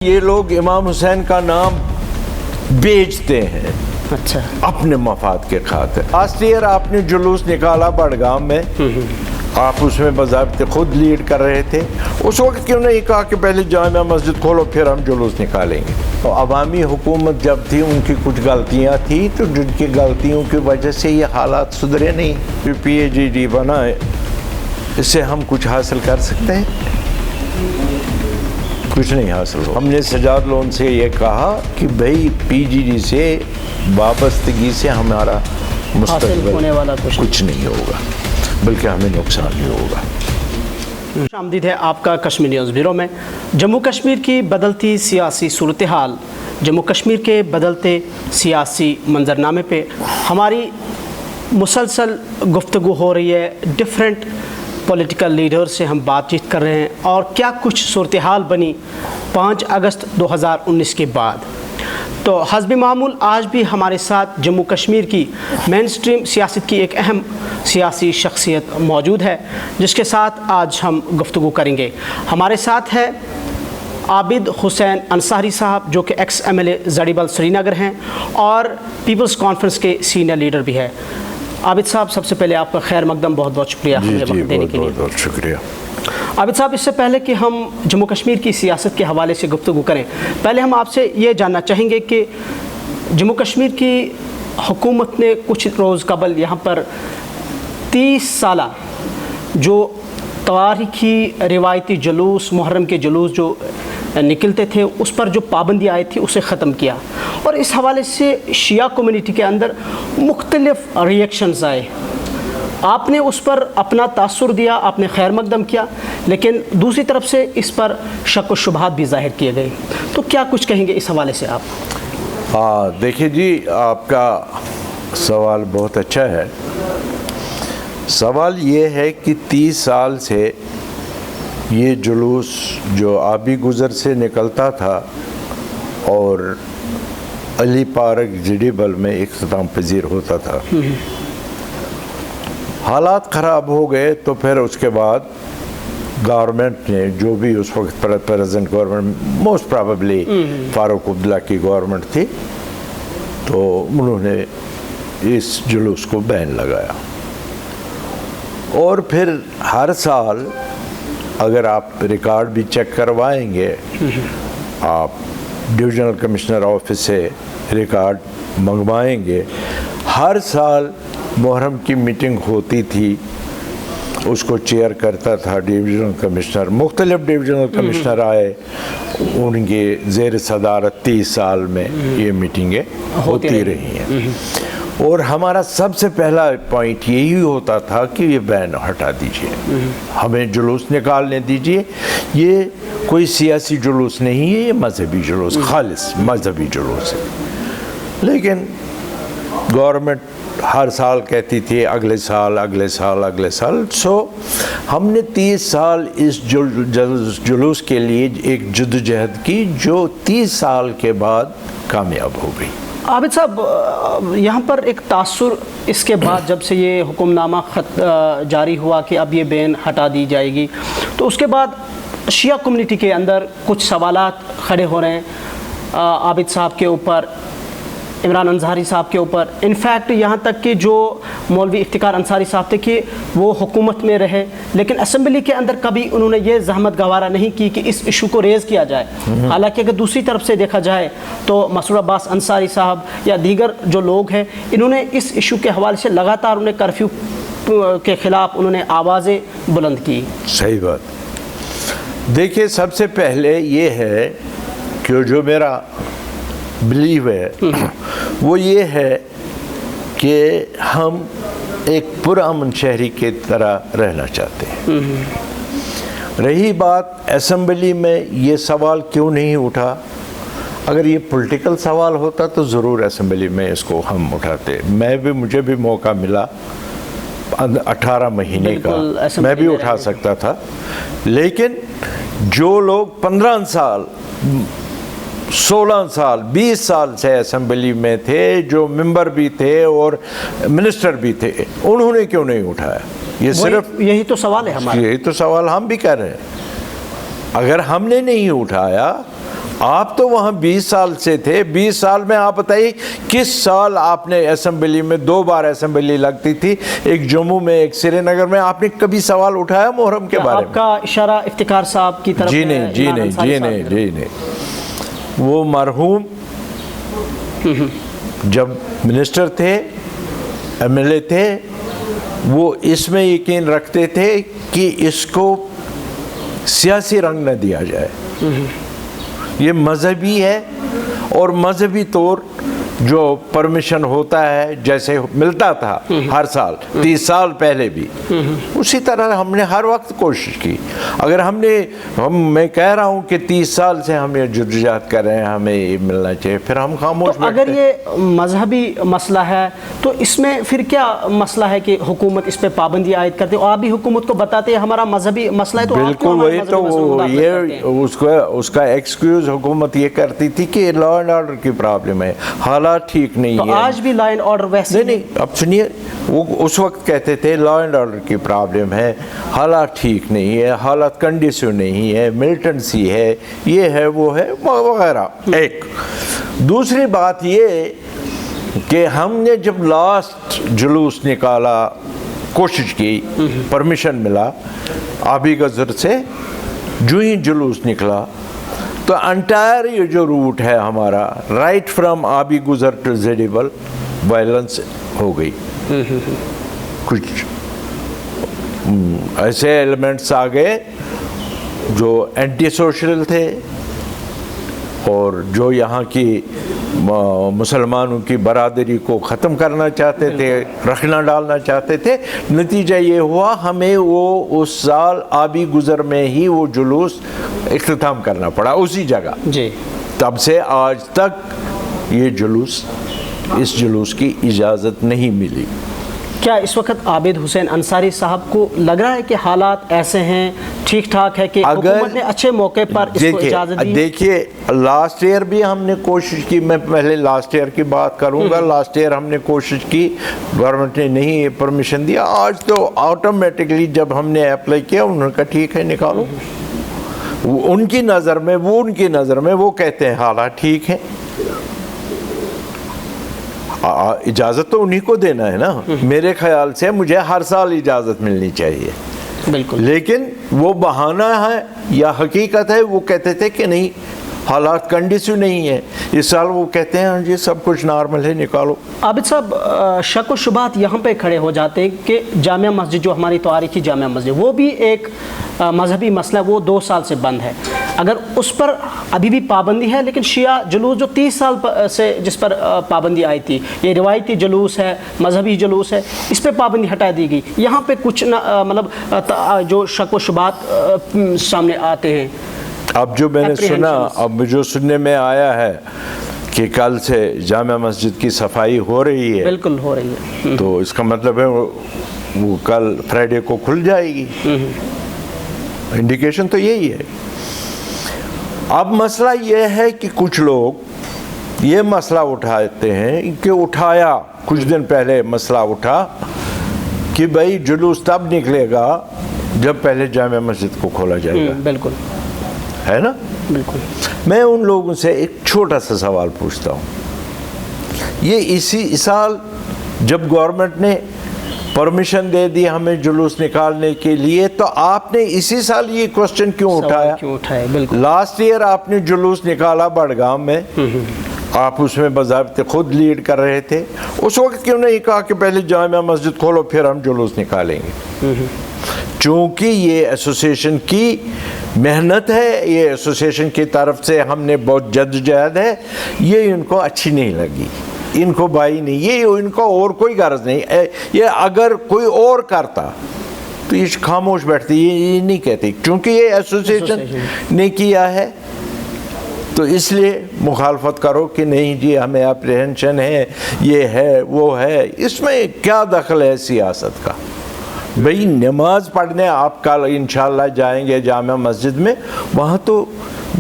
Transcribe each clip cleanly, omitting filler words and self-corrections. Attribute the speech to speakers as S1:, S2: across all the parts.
S1: یہ لوگ امام حسین کا نام بیچتے ہیں
S2: اچھا
S1: اپنے مفاد کے خاطر. لاسٹ ایئر آپ نے جلوس نکالا بڑگام میں, آپ اس میں باضابطہ خود لیڈ کر رہے تھے. اس وقت کیوں نہیں کہا کہ پہلے جامع مسجد کھولو پھر ہم جلوس نکالیں گے؟ تو عوامی حکومت جب تھی ان کی کچھ غلطیاں تھیں, تو جن کی غلطیوں کی وجہ سے یہ حالات سدھرے نہیں. پی ایچ ڈی بنا ہے, اس سے ہم کچھ حاصل کر سکتے ہیں؟ کچھ نہیں حاصل ہو. ہم نے سجاد لون سے یہ کہا کہ بھئی پی جی ڈی سے وابستگی سے ہمارا مستقبل ہونے والا کچھ نہیں ہوگا, بلکہ ہمیں نقصان ہی ہوگا.
S2: آمدید ہے آپ کا کشمیر نیوز بیورو میں. جموں کشمیر کی بدلتی سیاسی صورتحال, جموں کشمیر کے بدلتے سیاسی منظرنامے پہ ہماری مسلسل گفتگو ہو رہی ہے. ڈفرینٹ پولیٹیکل لیڈر سے ہم بات چیت کر رہے ہیں اور کیا کچھ صورتحال بنی 5 اگست 2019 کے بعد. تو حسب معمول آج بھی ہمارے ساتھ جموں کشمیر کی مین سٹریم سیاست کی ایک اہم سیاسی شخصیت موجود ہے, جس کے ساتھ آج ہم گفتگو کریں گے. ہمارے ساتھ ہے عابد حسین انصاری صاحب, جو کہ ایکس ایم ایل اے زڑی بل سری نگر ہیں اور پیپلز کانفرنس کے سینئر لیڈر بھی ہے. عابد صاحب, سب سے پہلے آپ کا خیر مقدم, بہت بہت شکریہ ہمیں وقت دینے کے لیے.
S1: بہت شکریہ.
S2: عابد صاحب, اس سے پہلے کہ ہم جموں کشمیر کی سیاست کے حوالے سے گفتگو کریں, پہلے ہم آپ سے یہ جاننا چاہیں گے کہ جموں کشمیر کی حکومت نے کچھ روز قبل یہاں پر 30 سالہ جو تاریخی روایتی جلوس, محرم کے جلوس جو نکلتے تھے, اس پر جو پابندی آئی تھی اسے ختم کیا, اور اس حوالے سے شیعہ کمیونٹی کے اندر مختلف ریئیکشنز آئے. آپ نے اس پر اپنا تاثر دیا, آپ نے خیر مقدم کیا, لیکن دوسری طرف سے اس پر شک و شبہات بھی ظاہر کیے گئے. تو کیا کچھ کہیں گے اس حوالے سے آپ؟
S1: دیکھیے جی, آپ کا سوال بہت اچھا ہے. سوال یہ ہے کہ 30 سال سے یہ جلوس جو آبی گزر سے نکلتا تھا اور علی پارک جڑی بل میں اختتام پذیر ہوتا تھا, حالات خراب ہو گئے. تو پھر اس کے بعد گورنمنٹ نے, جو بھی اس وقت present government, most probably Farooq Abdullah کی گورنمنٹ تھی, تو انہوں نے اس جلوس کو بین لگایا. اور پھر ہر سال اگر آپ ریکارڈ بھی چیک کروائیں گے, آپ ڈویژنل کمشنر آفس سے ریکارڈ منگوائیں گے, ہر سال محرم کی میٹنگ ہوتی تھی, اس کو چیئر کرتا تھا ڈویژنل کمشنر. مختلف ڈویژنل کمشنر آئے, ان کے زیر صدارت 30 سال میں یہ میٹنگیں ہوتی رہی ہیں. اور ہمارا سب سے پہلا پوائنٹ یہی ہوتا تھا کہ یہ بین ہٹا دیجئے, ہمیں جلوس نکالنے دیجئے. یہ کوئی سیاسی جلوس نہیں ہے, یہ مذہبی جلوس, خالص مذہبی جلوس ہے. لیکن گورنمنٹ ہر سال کہتی تھی اگلے سال اگلے سال اگلے سال. سو ہم نے 30 سال اس جلوس کے لیے ایک جدوجہد کی, جو 30 سال کے بعد کامیاب ہو گئی.
S2: عابد صاحب, یہاں پر ایک تاثر اس کے بعد جب سے یہ حکم نامہ جاری ہوا کہ اب یہ بین ہٹا دی جائے گی, تو اس کے بعد شیعہ کمیونٹی کے اندر کچھ سوالات کھڑے ہو رہے ہیں عابد صاحب کے اوپر, عمران انصاری صاحب کے اوپر. انفیکٹ یہاں تک کہ جو مولوی افتخار انصاری صاحب تھے کہ وہ حکومت میں رہے, لیکن اسمبلی کے اندر کبھی انہوں نے یہ زحمت گوارا نہیں کی کہ اس ایشو کو ریز کیا جائے. حالانکہ اگر دوسری طرف سے دیکھا جائے تو مسعود عباس انصاری صاحب یا دیگر جو لوگ ہیں, انہوں نے اس ایشو کے حوالے سے لگاتار انہیں کرفیو کے خلاف انہوں نے آوازیں بلند کی.
S1: صحیح بات. دیکھیے, سب سے پہلے یہ ہے کہ جو میرا بلیو ہے وہ یہ ہے کہ ہم ایک پرامن شہری کی طرح رہنا چاہتے ہیں. رہی بات اسمبلی میں یہ سوال کیوں نہیں اٹھا, اگر یہ پولیٹیکل سوال ہوتا تو ضرور اسمبلی میں اس کو ہم اٹھاتے. مجھے بھی موقع ملا 18 مہینے کا, میں بھی اٹھا سکتا تھا. لیکن جو لوگ 15 سال 16 سال 20 سال سے اسمبلی میں تھے, جو ممبر بھی تھے اور منسٹر بھی تھے, انہوں نے کیوں نہیں اٹھایا؟ یہ صرف
S2: یہی تو سوال ہے ہمارا.
S1: یہی تو سوال ہم بھی کر رہے ہیں. اگر ہم نے نہیں اٹھایا آپ تو وہاں 20 سال سے تھے. 20 سال میں آپ بتائیے کس سال آپ نے اسمبلی میں 2 بار اسمبلی لگتی تھی, ایک جموں میں ایک سری نگر میں, آپ نے کبھی سوال اٹھایا محرم کے بارے میں؟
S2: آپ کا اشارہ افتخار صاحب کی طرف
S1: جی نہیں. وہ مرحوم جب منسٹر تھے, ایم ایل اے تھے, وہ اس میں یقین رکھتے تھے کہ اس کو سیاسی رنگ نہ دیا جائے. یہ مذہبی ہے, اور مذہبی طور جو پرمیشن ہوتا ہے جیسے ملتا تھا ہر سال 30 سال پہلے بھی, اسی طرح ہم نے ہر وقت کوشش کی. اگر میں کہہ رہا ہوں کہ 30 سال سے ہم یہ جدوجہد کر رہے ہیں, ہمیں یہ ملنا چاہیے, پھر ہم خاموش
S2: تو اگر یہ مذہبی مسئلہ ہے تو اس میں پھر کیا مسئلہ ہے کہ حکومت اس پہ پابندی عائد کرتے, اور آپ بھی حکومت کو بتاتے ہیں ہمارا مذہبی مسئلہ ہے, تو
S1: بالکل وہی تو یہ اس کا ایکسکیوز حکومت یہ کرتی تھی کہ لا اینڈ آرڈر کی پرابلم ہے, حالات ٹھیک نہیں ہے.
S2: آج بھی لا اینڈ آرڈر ویسے
S1: نہیں. اب سنیے, وہ اس وقت کہتے تھے لا اینڈ آرڈر کی پرابلم ہے, حالات ٹھیک نہیں ہے, حالات کنڈیشن نہیں ہے, ملٹنسی ہے, یہ ہے وہ ہے وغیرہ. ایک دوسری بات یہ کہ ہم نے جب لاسٹ جلوس نکالا, کوشش کی, پرمیشن ملا آبی گزر سے, جو ہی جلوس نکلا تو انٹائر یہ جو روٹ ہے ہمارا, رائٹ فرام آبی گزر ٹو زیڈیبل, وائلنس ہو گئی. کچھ ایسے ایلیمنٹس آ گئے جو اینٹی سوشل تھے, اور جو یہاں کی مسلمانوں کی برادری کو ختم کرنا چاہتے تھے, رکھنا ڈالنا چاہتے تھے. نتیجہ یہ ہوا ہمیں وہ اس سال آبی گزر میں ہی وہ جلوس اختتام کرنا پڑا اسی جگہ.
S2: جی.
S1: تب سے آج تک یہ جلوس, اس جلوس کی اجازت نہیں ملی.
S2: کیا اس وقت عابد حسین انصاری صاحب کو لگ رہا ہے کہ حالات ایسے ہیں, ٹھیک ٹھاک ہے, کہ حکومت نے اچھے موقع پر اس کو اجازت دی؟
S1: دیکھیے لاسٹ ایئر بھی ہم نے کوشش کی, میں پہلے لاسٹ ایئر کی بات کروں گا. لاسٹ ایئر ہم نے کوشش کی, گورنمنٹ نے نہیں پرمیشن دیا. آج تو آٹومیٹکلی جب ہم نے اپلائی کیا, انہوں نے کہا ٹھیک ہے نکالو. ان کی نظر میں وہ کہتے ہیں حالات ٹھیک ہیں. اجازت تو انہی کو دینا ہے نا. میرے خیال سے مجھے ہر سال اجازت ملنی چاہیے.
S2: بالکل.
S1: لیکن وہ بہانہ ہے یا حقیقت ہے, وہ کہتے تھے کہ نہیں حالات کنڈیشن نہیں ہے. اس سال وہ کہتے ہیں یہ سب کچھ نارمل ہے, نکالو.
S2: عابد صاحب, شک و شبہات یہاں پہ کھڑے ہو جاتے ہیں کہ جامعہ مسجد جو ہماری تاریخی جامعہ مسجد, وہ بھی ایک مذہبی مسئلہ, وہ 2 سال سے بند ہے. اگر اس پر ابھی بھی پابندی ہے, لیکن شیعہ جلوس جو 30 سال سے جس پر پابندی آئی تھی, یہ روایتی جلوس ہے, مذہبی جلوس ہے, اس پہ پابندی ہٹا دی گئی. یہاں پہ کچھ مطلب جو شک و شبہات سامنے آتے ہیں.
S1: اب جو میں نے سنا, اب جو سننے میں آیا ہے کہ کل سے جامع مسجد کی صفائی ہو رہی ہے.
S2: بالکل ہو رہی ہے.
S1: تو اس کا مطلب ہے وہ کل فرائیڈے کو کھل جائے گی. انڈیکیشن تو یہی ہے. اب مسئلہ یہ ہے کہ کچھ لوگ یہ مسئلہ اٹھاتے ہیں کہ اٹھایا کچھ دن پہلے مسئلہ اٹھا کہ بھائی جلوس تب نکلے گا جب پہلے جامع مسجد کو کھولا جائے گا.
S2: بالکل
S1: ہے نا.
S2: بالکل.
S1: میں ان لوگوں سے ایک چھوٹا سا سوال پوچھتا ہوں. یہ اسی سال جب گورنمنٹ نے پرمیشن دے دی ہمیں جلوس نکالنے کے لیے, تو آپ نے اسی سال یہ کوسچن کیوں اٹھایا؟
S2: بالکل.
S1: لاسٹ ایئر آپ نے جلوس نکالا بڑگام میں, آپ اس میں بضابطہ خود لیڈ کر رہے تھے. اس وقت کیوں نہیں کہا کہ پہلے جامعہ مسجد کھولو پھر ہم جلوس نکالیں گے؟ چونکہ یہ ایسوسیشن کی محنت ہے, یہ ایسوسیشن کی طرف سے ہم نے بہت جدوجہد ہے, یہ ان کو اچھی نہیں لگی, ان کو بائی نہیں, یہ ان کو اور کوئی غرض نہیں. یہ اگر کوئی اور کرتا تو یہ خاموش بیٹھتی, یہ نہیں کہتی. چونکہ یہ ایسوسیشن نے کیا ہے تو اس لیے مخالفت کرو کہ نہیں جی ہمیں اپریہنشن ہے, یہ ہے وہ ہے. اس میں کیا دخل ہے سیاست کا؟ بھئی نماز پڑھنے آپ کل انشاءاللہ جائیں گے جامع مسجد میں, وہاں تو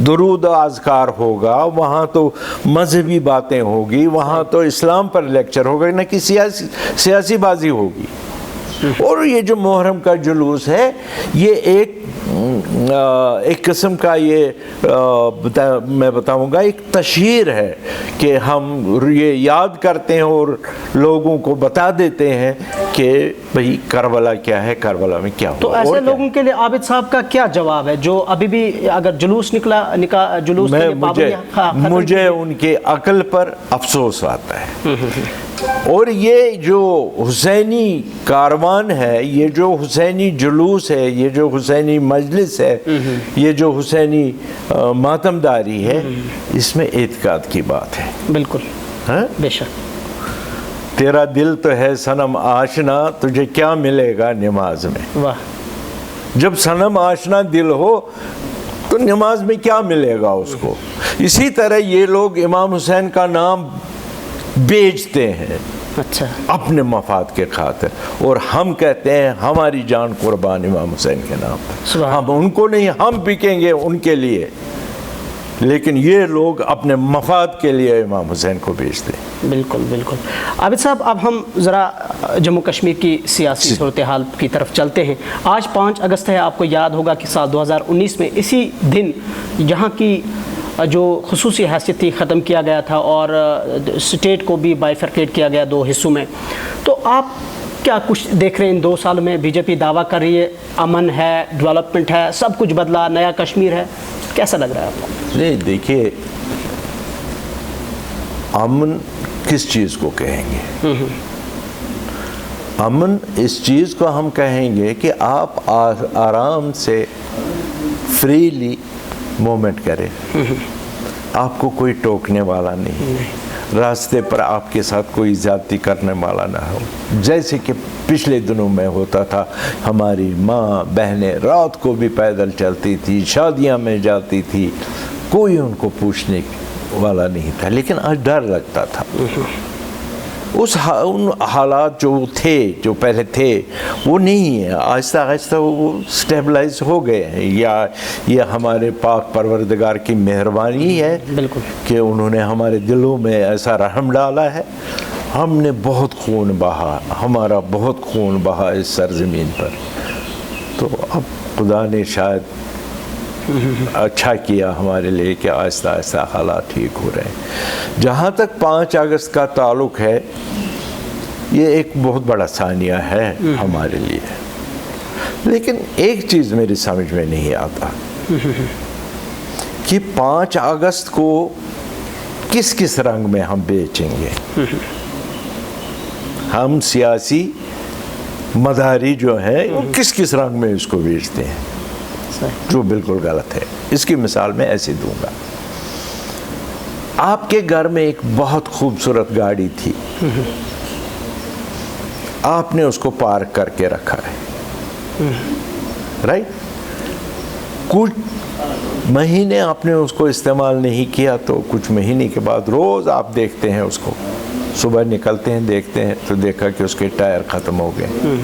S1: درود و اذکار ہوگا, وہاں تو مذہبی باتیں ہوگی, وہاں تو اسلام پر لیکچر ہوگا, نہ کہ سیاسی بازی ہوگی. اور یہ جو محرم کا جلوس ہے یہ ایک قسم کا میں بتاؤں گا ایک تشہیر ہے کہ ہم یہ یاد کرتے ہیں اور لوگوں کو بتا دیتے ہیں کہ بھئی کربلا کیا ہے، کربلا میں کیا ہوا۔
S2: تو ایسے لوگوں کے لیے عابد صاحب کا کیا جواب ہے جو ابھی بھی اگر جلوس نکلا جلوس
S1: مجھے ان کے عقل پر افسوس آتا ہے، اور یہ جو حسینی کاروان ہے، یہ جو حسینی جلوس ہے، یہ جو حسینی مجلس ہے، یہ جو حسینی ماتمداری ہے، اس میں اعتقاد کی بات ہے۔
S2: بالکل بے شک۔
S1: تیرا دل تو ہے صنم آشنا، تجھے کیا ملے گا نماز میں؟
S2: واہ۔
S1: جب صنم آشنا دل ہو تو نماز میں کیا ملے گا اس کو؟ اسی طرح یہ لوگ امام حسین کا نام بیچتے ہیں
S2: اچھا
S1: اپنے مفاد کے خاطر، اور ہم کہتے ہیں ہماری جان قربان امام حسین کے نام پر۔ ہم ان کو نہیں، ہم بکیں گے ان کے لیے، لیکن یہ لوگ اپنے مفاد کے لیے امام حسین کو بیچتے ہیں۔
S2: بالکل بالکل۔ عابد صاحب اب ہم ذرا جموں کشمیر کی سیاسی صورتحال کی طرف چلتے ہیں۔ آج 5 اگست ہے، آپ کو یاد ہوگا کہ سال 2019 میں اسی دن یہاں کی جو خصوصی حیثیت تھی ختم کیا گیا تھا، اور اسٹیٹ کو بھی بائیفرکیٹ کیا گیا 2 حصوں میں۔ تو آپ کیا کچھ دیکھ رہے ہیں ان 2 سالوں میں؟ بی جے پی دعویٰ کر رہی ہے امن ہے، ڈیولپمنٹ ہے، سب کچھ بدلا، نیا کشمیر ہے، کیسا لگ رہا ہے آپ کو؟
S1: نہیں دیکھیے، امن کس چیز کو کہیں گے؟ امن اس چیز کو ہم کہیں گے کہ آپ آرام سے فریلی مومنٹ کریں، آپ کو کوئی ٹوکنے والا نہیں، راستے پر آپ کے ساتھ کوئی زیادتی کرنے والا نہ ہو، جیسے کہ پچھلے دنوں میں ہوتا تھا۔ ہماری ماں بہنیں رات کو بھی پیدل چلتی تھی، شادیاں میں جاتی تھی، کوئی ان کو پوچھنے والا نہیں تھا، لیکن آج ڈر لگتا تھا۔ ان حالات جو تھے، جو پہلے تھے، وہ نہیں ہے، آہستہ آہستہ وہ سٹیبلائز ہو گئے ہیں، یا یہ ہمارے پاک پروردگار کی مہربانی ہے کہ انہوں نے ہمارے دلوں میں ایسا رحم ڈالا ہے۔ ہم نے بہت خون بہا، ہمارا بہت خون بہا اس سرزمین پر، تو اب خدا نے شاید اچھا کیا ہمارے لیے کہ آہستہ آہستہ حالات ٹھیک ہو رہے ہیں۔ جہاں تک 5 اگست کا تعلق ہے، یہ ایک بہت بڑا ثانیہ ہے ہمارے لیے، لیکن ایک چیز میری سمجھ میں نہیں آتا کہ 5 اگست کو کس کس رنگ میں ہم بیچیں گے۔ ہم سیاسی مداری جو ہیں وہ کس کس رنگ میں اس کو بیچتے ہیں، جو بالکل غلط ہے۔ اس کی مثال میں ایسے دوں گا، آپ کے گھر میں ایک بہت خوبصورت گاڑی تھی، آپ نے اس کو پارک کر کے رکھا ہے، رائٹ؟ کچھ مہینے آپ نے اس کو استعمال نہیں کیا، تو کچھ مہینے کے بعد روز آپ دیکھتے ہیں اس کو، صبح نکلتے ہیں دیکھتے ہیں تو دیکھا کہ اس کے ٹائر ختم ہو گئے،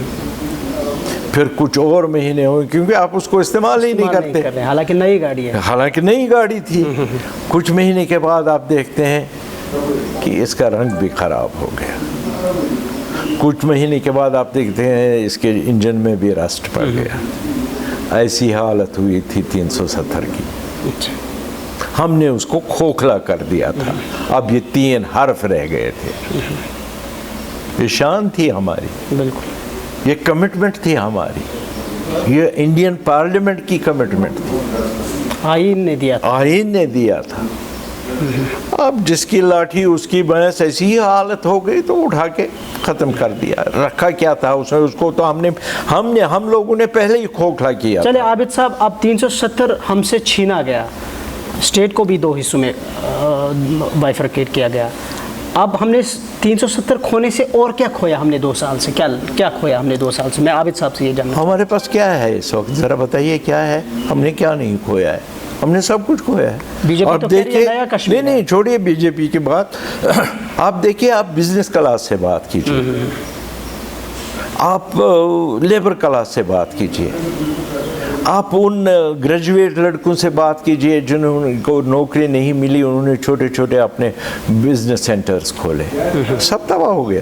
S1: پھر کچھ اور مہینے ہوئے کیونکہ آپ اس کو استعمال ہی نہیں کرتے،
S2: حالانکہ نئی گاڑی ہے،
S1: حالانکہ نئی گاڑی تھی۔ کچھ مہینے کے بعد آپ دیکھتے ہیں کہ اس کا رنگ بھی خراب ہو گیا، کچھ مہینے کے بعد آپ دیکھتے ہیں اس کے انجن میں بھی رسٹ پڑ گیا۔ ایسی حالت ہوئی تھی 370 کی، ہم نے اس کو کھوکھلا کر دیا تھا، اب یہ 3 حرف رہ گئے تھے۔ یہ شان تھی ہماری،
S2: بالکل
S1: یہ کمٹمنٹ تھی ہماری، یہ انڈین پارلیمنٹ کی کمٹمنٹ تھی،
S2: آئین نے دیا تھا،
S1: آئین نے دیا تھا۔ اب جس کی لاٹھی اس کی بھینس، ایسی ہی حالت ہو گئی تو اٹھا کے ختم کر دیا۔ رکھا کیا تھا اس میں، اس کو تو ہم لوگوں نے پہلے ہی کھوکھلا کیا۔
S2: چلے عابد صاحب، اب 370 ہم سے چھینا گیا، اسٹیٹ کو بھی 2 حصوں میں بائیفرکیٹ کیا گیا، اب ہم نے 370 کھونے سے اور کیا کھویا ہم نے 2 سال سے؟ کیا کھویا ہم نے 2 سال سے؟ میں عابد صاحب سے یہ جاننا،
S1: ہمارے پاس کیا ہے اس وقت، ذرا بتائیے کیا ہے؟ ہم نے کیا نہیں کھویا ہے؟ ہم نے سب کچھ کھویا ہے۔
S2: بی جے پی تو کہہ رہی ہے نیا کشمیر،
S1: نہیں چھوڑیے بی جے پی کی بات، آپ دیکھیے، آپ بزنس کلاس سے بات کیجیے، آپ لیبر کلاس سے بات کیجیے، آپ ان گریجویٹ لڑکوں سے بات کیجئے جنہوں کو نوکری نہیں ملی، انہوں نے چھوٹے چھوٹے اپنے بزنس سینٹرز کھولے، سب تباہ ہو گیا۔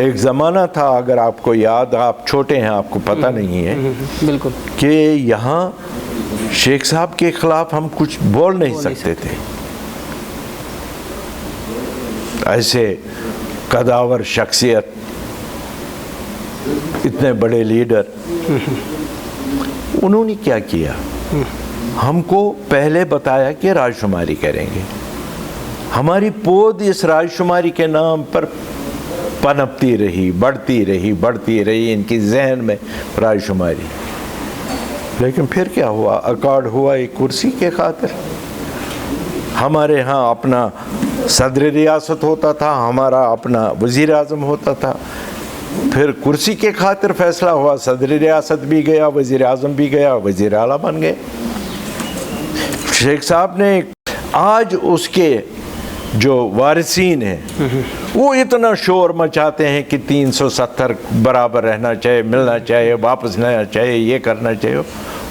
S1: ایک زمانہ تھا، اگر آپ کو یاد، آپ چھوٹے ہیں آپ کو پتہ نہیں ہے،
S2: بالکل،
S1: کہ یہاں شیخ صاحب کے خلاف ہم کچھ بول نہیں سکتے تھے. ایسے قداور شخصیت، اتنے بڑے لیڈر، انہوں نے کیا کیا؟ ہم کو پہلے بتایا کہ رائے شماری کریں گے. ہماری پود اس رائے شماری کے نام پر پنپتی رہی، بڑھتی رہی ان کی ذہن میں رائے شماری. لیکن پھر کیا ہوا؟ اکارڈ ہوا ایک کرسی کے خاطر. ہمارے ہاں اپنا صدر ریاست ہوتا تھا، ہمارا اپنا وزیر اعظم ہوتا تھا. پھر کرسی کے خاطر فیصلہ ہوا، صدر ریاست بھی گیا، وزیر اعظم بھی گیا، وزیر اعلیٰ بن گئے. شیخ صاحب نے آج اس کے جو وارثین ہیں وہ اتنا شور مچاتے ہیں کہ 370 برابر رہنا چاہیے، ملنا چاہیے، واپس لینا چاہیے، یہ کرنا چاہیے.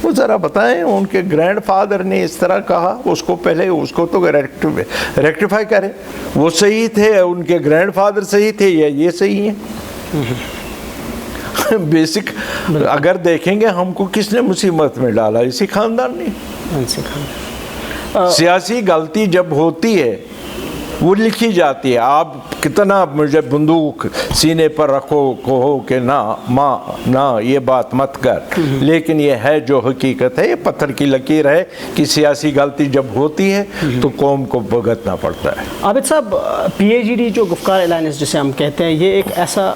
S1: وہ ذرا بتائیں، ان کے گرینڈ فادر نے اس طرح کہا، اس کو پہلے اس کو تو ریکٹیفائی کریں. وہ صحیح تھے، ان کے گرینڈ فادر صحیح تھے یا یہ صحیح ہیں؟ بیسک اگر دیکھیں گے ہم کو کس نے مصیبت میں ڈالا؟ اسی خاندان نے. سیاسی غلطی جب ہوتی ہے وہ لکھی جاتی ہے. آپ کتنا مجھے بندوق سینے پر رکھو، کہو کہ نہ یہ بات مت کر، لیکن یہ ہے جو حقیقت ہے، یہ پتھر کی لکیر ہے کہ سیاسی غلطی جب ہوتی ہے تو قوم کو بھگتنا پڑتا ہے.
S2: عابد صاحب، PAGD جو گفتگار الائنس جسے ہم کہتے ہیں، یہ ایک ایسا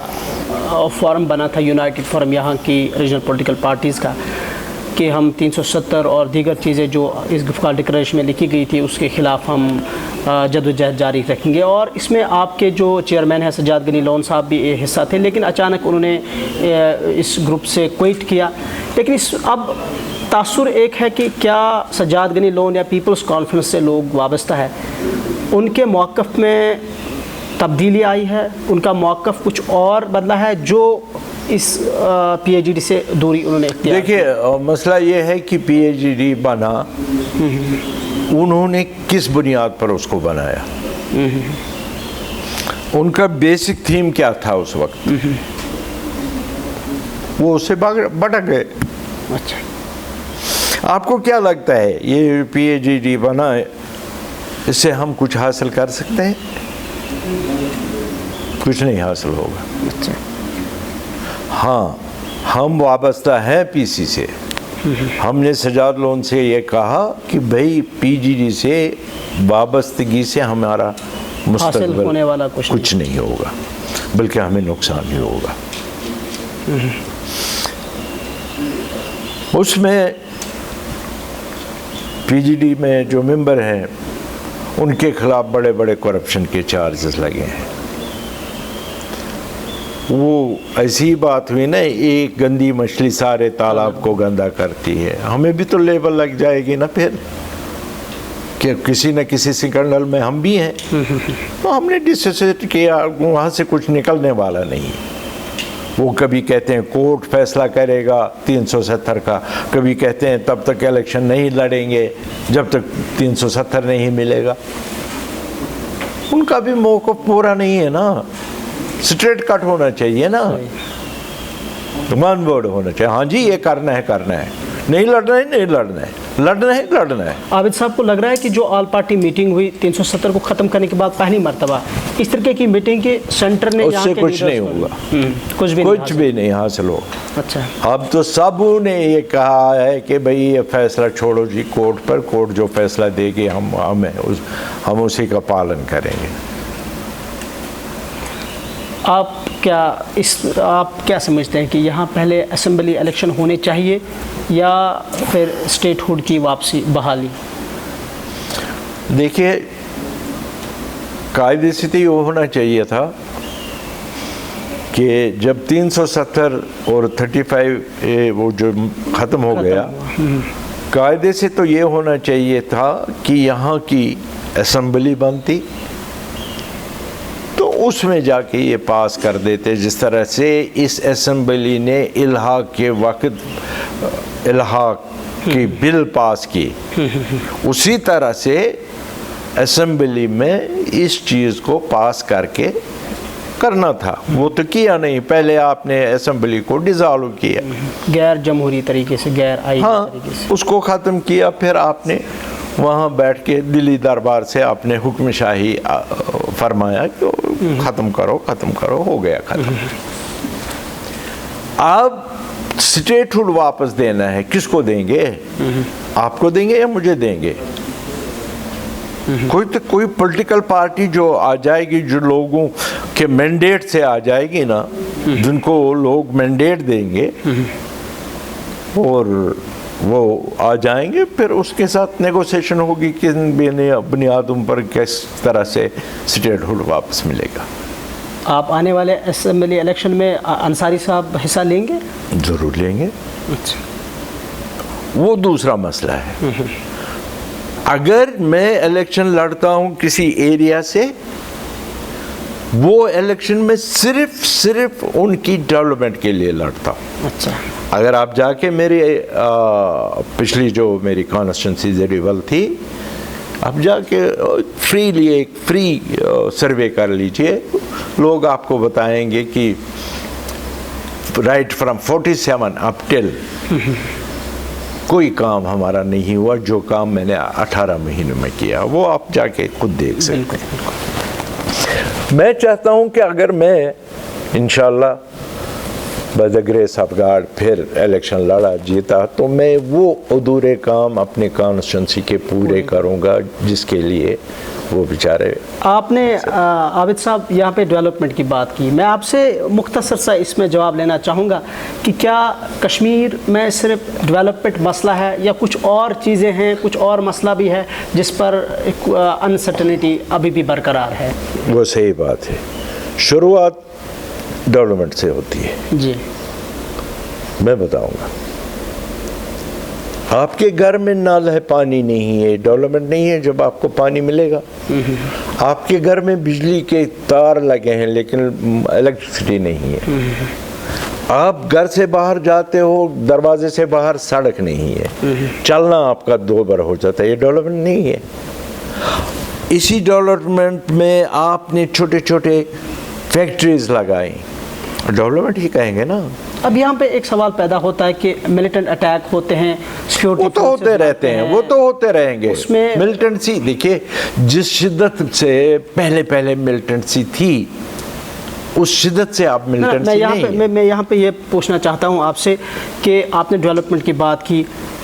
S2: فورم بنا تھا، یونائٹڈ فورم یہاں کی ریجنل پولیٹیکل پارٹیز کا، کہ ہم 370 اور دیگر چیزیں جو اس گفتگار ڈکلریشن میں لکھی گئی تھی اس کے خلاف ہم جدوجہد جاری رکھیں گے. اور اس میں آپ کے جو چیئرمین ہیں سجاد غنی لون صاحب بھی حصہ تھے، لیکن اچانک انہوں نے اس گروپ سے کوئٹ کیا. لیکن اب تاثر ایک ہے کہ کیا سجاد غنی لون یا پیپلز کانفرنس سے لوگ وابستہ ہے، ان کے موقف میں تبدیلی آئی ہے، ان کا موقف کچھ اور بدلا ہے جو اس PAGD سے دوری انہوں نے اختیار؟
S1: دیکھیے، مسئلہ یہ ہے کہ PAGD بنا، انہوں نے کس بنیاد پر اس کو بنایا؟ ان کا بیسک تھیم کیا تھا اس وقت؟ وہ اس سے بھٹک گئے.
S2: اچھا،
S1: آپ کو کیا لگتا ہے یہ PAGD بنا ہے، اس سے ہم کچھ حاصل کر سکتے ہیں؟ کچھ نہیں حاصل ہوگا.
S2: اچھا،
S1: ہاں ہم وابستہ ہیں PC سے. ہم نے سجاد لون سے یہ کہا کہ بھائی PGD سے وابستگی سے ہمارا مستقبل
S2: ہونے والا
S1: کچھ نہیں ہوگا، بلکہ ہمیں نقصان ہی ہوگا. اس میں PGD میں جو ممبر ہیں ان کے خلاف بڑے بڑے کرپشن کے چارجز لگے ہیں. وہ ایسی بات ہوئی نا، ایک گندی مچھلی سارے تالاب کو گندا کرتی ہے. ہمیں بھی تو لیبل لگ جائے گی نا پھر، کہ کسی نہ کسی سکینڈل میں ہم بھی ہیں. تو ہم نے ڈسیسٹ کیا، وہاں سے کچھ نکلنے والا نہیں. وہ کبھی کہتے ہیں کورٹ فیصلہ کرے گا 370 کا، کبھی کہتے ہیں تب تک الیکشن نہیں لڑیں گے جب تک 370 نہیں ملے گا. ان کا بھی موقف پورا نہیں ہے نا، سٹریٹ کٹ ہونا چاہیے نا، ون ورڈ ہونا چاہیے. ہاں جی یہ کرنا ہے، نہیں لڑنا ہے، نہیں لڑنا ہے، لڑنا ہے.
S2: عابد صاحب کو لگ رہا ہے کہ جو آل پارٹی میٹنگ ہوئی 370 کو ختم کرنے کے بعد پہلی مرتبہ اس طرح کی میٹنگ کے سینٹر نے،
S1: اس سے کچھ نہیں ہوگا، کچھ بھی نہیں حاصل ہوگا.
S2: اچھا،
S1: اب تو سب نے یہ کہا ہے کہ بھئی یہ فیصلہ چھوڑو جی کورٹ پر، کورٹ جو فیصلہ دے گی ہم اسی کا پالن کریں گے.
S2: آپ کیا سمجھتے ہیں کہ یہاں پہلے اسمبلی الیکشن ہونے چاہیے یا پھر اسٹیٹ ہوڈ کی واپسی بحالی؟
S1: دیکھیے، قاعدے سے تو یہ ہونا چاہیے تھا کہ جب 370 اور 35 وہ جو ختم ہو گیا، قاعدے سے تو یہ ہونا چاہیے تھا کہ یہاں کی اسمبلی بنتی تو اس میں جا کے یہ پاس کر دیتے. جس طرح سے اس اسمبلی نے الحاق کے وقت الحاق کی بل پاس کی، اسی طرح سے اسمبلی میں اس چیز کو پاس کر کے کرنا تھا وہ تو کیا نہیں. پہلے آپ نے اسمبلی کو ڈیزالو کیا,
S2: غیر جمہوری طریقے سے, غیر آئینی
S1: ہاں
S2: طریقے سے.
S1: اس کو ختم کیا. پھر آپ نے وہاں بیٹھ کے دلی دربار سے آپ نے حکم شاہی فرمایا کہ ختم کرو ختم کرو, ہو گیا ختم. اب اسٹیٹ ہوڈ واپس دینا ہے, کس کو دیں گے؟ آپ کو دیں گے یا مجھے دیں گے؟ کوئی پولیٹیکل پارٹی جو آ جائے گی, جو لوگوں کے مینڈیٹ سے آ جائے گی نا, جن کو لوگ مینڈیٹ دیں گے اور وہ آ جائیں گے, پھر اس کے ساتھ نیگوسیشن ہوگی کن بنیادوں پر کس طرح سے اسٹیٹ ہوڈ واپس ملے گا.
S2: آپ آنے والے اسمبلی الیکشن میں انصاری صاحب حصہ لیں گے؟
S1: ضرور لیں گے.
S2: اچھا,
S1: وہ دوسرا مسئلہ ہے. اگر میں الیکشن لڑتا ہوں کسی ایریا سے, وہ الیکشن میں صرف ان کی ڈیولپمنٹ کے لیے لڑتا ہوں.
S2: اچھا,
S1: اگر آپ جا کے میری پچھلی جو میری کانسٹیٹنسی زریول تھی, آپ جا کے فریلی ایک فری سروے کر لیجئے, لوگ آپ کو بتائیں گے کہ رائٹ فرام 47 اپ ٹل کوئی کام ہمارا نہیں ہوا جو کام میں نے 18 مہینوں میں کیا. وہ آپ جا کے خود دیکھ سکتے ہیں. میں چاہتا ہوں کہ اگر میں انشاءاللہ by the grace of God پھر الیکشن لڑا جیتا, تو میں وہ ادھورے کام اپنے کانسٹیٹنسی کے پورے کروں گا جس کے لیے وہ بیچارے. آپ
S2: نے عابد صاحب یہاں پہ ڈیولپمنٹ کی بات کی, میں آپ سے مختصر سا اس میں جواب لینا چاہوں گا کہ کیا کشمیر میں صرف ڈیولپمنٹ مسئلہ ہے یا کچھ اور چیزیں ہیں, کچھ اور مسئلہ بھی ہے جس پر ایک انسرٹنٹی ابھی بھی برقرار ہے؟
S1: وہ صحیح بات ہے, شروعات ڈیولپمنٹ سے ہوتی ہے.
S2: جی,
S1: میں بتاؤں گا. آپ کے گھر میں نل ہے, پانی نہیں ہے, ڈیولپمنٹ نہیں ہے. جب آپ کو پانی ملے گا, آپ کے گھر میں بجلی کے تار لگے ہیں لیکن الیکٹرسٹی نہیں ہے. آپ گھر سے باہر جاتے ہو, دروازے سے باہر سڑک نہیں ہے, چلنا آپ کا 2 بار ہو جاتا ہے. یہ ڈیولپمنٹ نہیں ہے. اسی ڈیولپمنٹ میں آپ نے چھوٹے چھوٹے فیکٹریز لگائیں, ڈیولپمنٹ ہی کہیں گے نا.
S2: اب یہاں پہ ایک سوال پیدا ہوتا ہے کہ ملیٹنٹ اٹیک ہوتے ہیں, سیکیورٹی
S1: وہ تو ہوتے رہتے ہیں, وہ تو ہوتے رہیں گے.
S2: اس میں
S1: ملیٹنسی دیکھیے, جس شدت سے پہلے ملیٹنسی تھی, اس شدت سے آپ ملیٹنسی نہیں.
S2: میں یہاں پہ یہ پوچھنا چاہتا ہوں آپ سے کہ آپ نے ڈیولپمنٹ کی بات کی,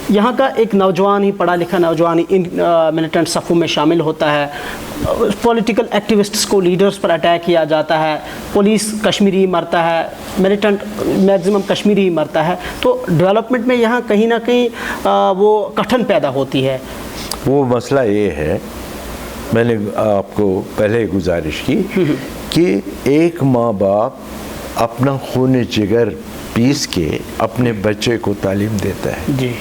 S2: یہاں کا ایک نوجوان ہی, پڑھا لکھا نوجوان ہی ان ملیٹنٹ صفوں میں شامل ہوتا ہے. پولیٹیکل ایکٹیوسٹس کو, لیڈرز پر اٹیک کیا جاتا ہے, پولیس کشمیری مرتا ہے, ملیٹنٹ میکزیمم کشمیری مرتا ہے. تو ڈیولپمنٹ میں یہاں کہیں نہ کہیں وہ کٹھن پیدا ہوتی ہے.
S1: وہ مسئلہ یہ ہے, میں نے آپ کو پہلے گزارش کی کہ ایک ماں باپ اپنا خون جگر پیس کے اپنے بچے کو تعلیم دیتا ہے.
S2: جی,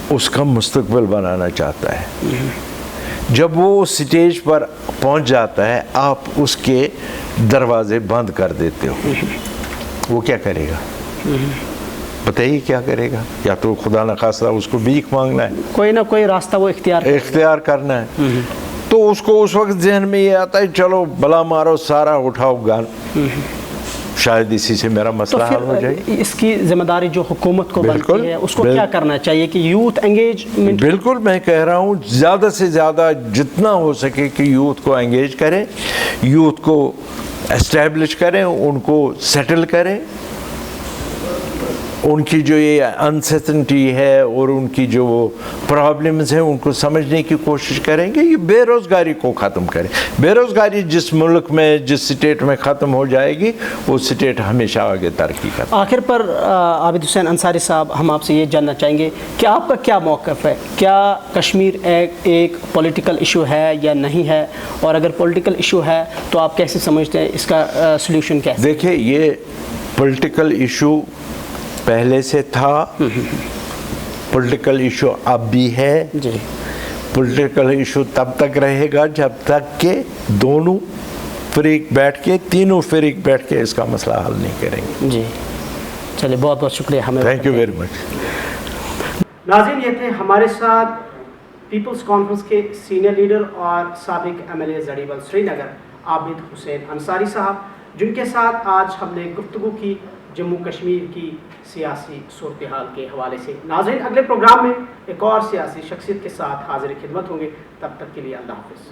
S1: اس کا مستقبل بنانا چاہتا ہے. جب وہ سٹیج پر پہنچ جاتا ہے, آپ اس کے دروازے بند کر دیتے ہو, وہ کیا کرے گا؟ بتائیے کیا کرے گا؟ یا تو خدا نخواستہ اس کو بھیک مانگنا ہے,
S2: کوئی نہ کوئی راستہ وہ اختیار
S1: کرنا ہے. تو اس کو اس وقت ذہن میں یہ آتا ہے چلو بلا مارو سارا, اٹھاؤ گن, شاید اسی سے میرا مسئلہ حل ہو جائے.
S2: اس کی ذمہ داری جو حکومت کو بنتی ہے, اس کو کیا کرنا چاہیے کہ یوتھ انگیجمنٹ.
S1: بالکل, میں کہہ رہا ہوں زیادہ سے زیادہ جتنا ہو سکے کہ یوتھ کو انگیج کریں, یوتھ کو اسٹیبلش کریں, ان کو سیٹل کریں. ان کی جو یہ انسرٹنٹی ہے اور ان کی جو پرابلمز ہیں ان کو سمجھنے کی کوشش کریں گے. یہ بے روزگاری کو ختم کریں. بے روزگاری جس ملک میں, جس سٹیٹ میں ختم ہو جائے گی, وہ سٹیٹ ہمیشہ آگے ترقی کرے.
S2: آخر پر عابد حسین انصاری صاحب, ہم آپ سے یہ جاننا چاہیں گے کہ آپ کا کیا موقف ہے, کیا کشمیر ایک پولیٹیکل ایشو ہے یا نہیں ہے, اور اگر پولیٹیکل ایشو ہے تو آپ کیسے سمجھتے ہیں اس کا سلیوشن کیسے؟
S1: دیکھیں, یہ پولیٹیکل ایشو پہلے سے تھا, پولیٹیکل ایشو اب بھی ہے.
S2: جی,
S1: پولیٹیکل ایشو تب تک رہے گا جب تک کہ دونوں فریق بیٹھ کے, تینوں فریق بیٹھ کے اس کا مسئلہ حل نہیں کریں گے.
S2: جی, چلیے, بہت بہت شکریہ. ہمیں
S1: تھینک یو ویری مچ.
S2: ناظرین, یہ تھے ہمارے ساتھ پیپلز کانفرنس کے سینئر لیڈر اور سابق ایم ایل اے زڑیبل سری نگر عابد حسین انصاری صاحب، جن کے ساتھ آج ہم نے گفتگو کی جموں کشمیر کی سیاسی صورتحال کے حوالے سے۔ ناظرین، اگلے پروگرام میں ایک اور سیاسی شخصیت کے ساتھ حاضر خدمت ہوں گے، تب تک کے لیے اللہ حافظ۔